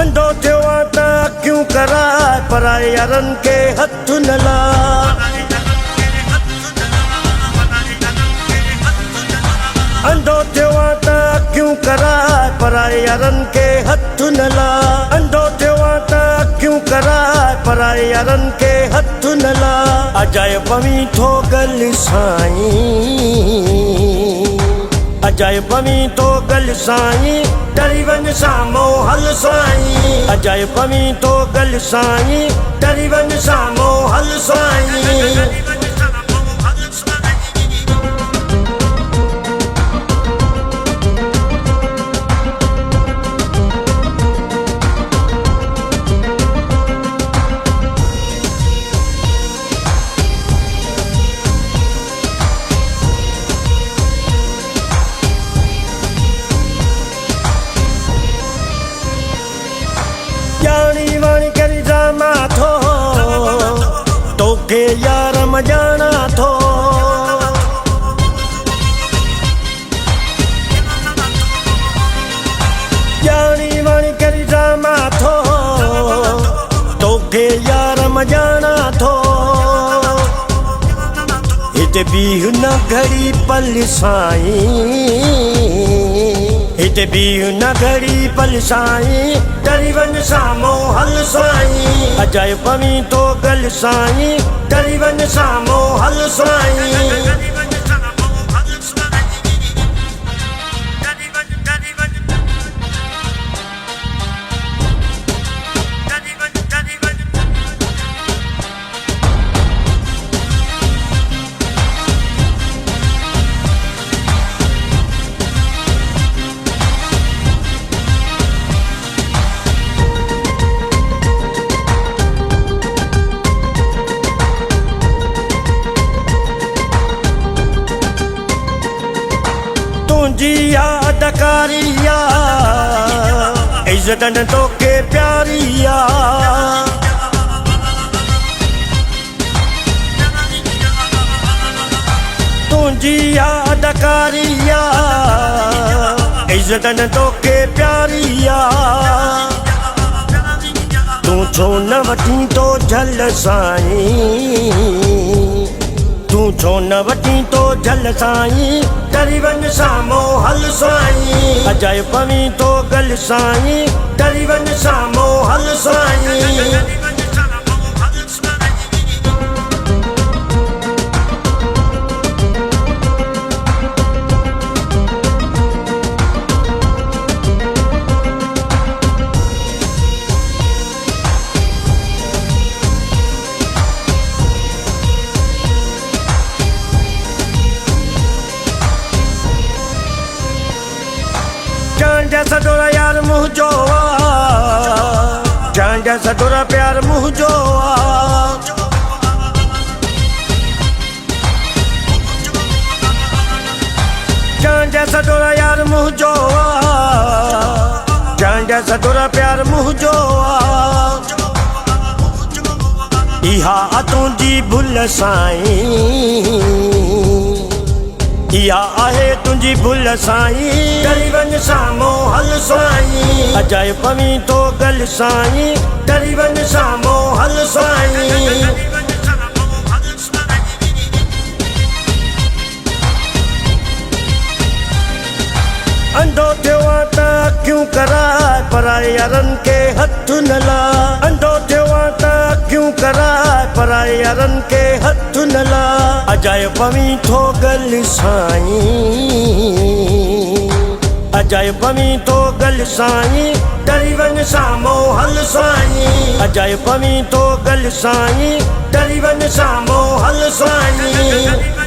अंधो थियो आ त क्यों कराए पराए यारन के हथ न ला अंधो थियो आ त क्यों कराए पराए यारन के हथ न ला अंधो थियो आ त क्यों कराए पराए यारन के हथ न ला अजायब मी थो गल साईं अजायब मी थो गल साईं डरी वन सामो हल साईं अजायब मी थो गल साईं डरी वन सामो हल साईं जानी वाणी करी जामा थो तोखे यार मजाना थो जानी वाणी करी जामा थो तोखे यार मजाना थो हिते बीह न घड़ी पल साईं हिते बीह न घड़ी पल साईं डरी वन सामो हल साईं अजायब मी थो गल साईं डरी वन सामो हल साईं तुझी यादकारिया इज्जत न तोखे प्यारिया तुझी यादकारिया इज्जत न तोखे प्यारिया तू छो न वठी तो झल साईं तू छो न वठी तो झल साईं डरी वन सामो हल साईं अजायब मी थो गल साईं डरी वन सामो हल साईं जान जैसा तोरा यार मुझो जान जैसा तोरा प्यार मुझो जान जैसा तोरा यार मुझो जान जैसा तोरा प्यार मुझो इहा तुझी भुल साईं इहा आहे तुझी भुल साईं डरी वन सामो हल साईं अजायब मी थो गल साईं डरी वन सामो हल साईं अंधो थियो आ त क्यों कराए पराए यारन के हथ न ला अंधो थियो आ त क्यों कराए पराए यारन के हथ न ला अजायब मी थो गल साईं अजायब मी थो गल साईं डरी वन सामो हल साईं अजायब मी थो गल साईं डरी वन सामो हल साईं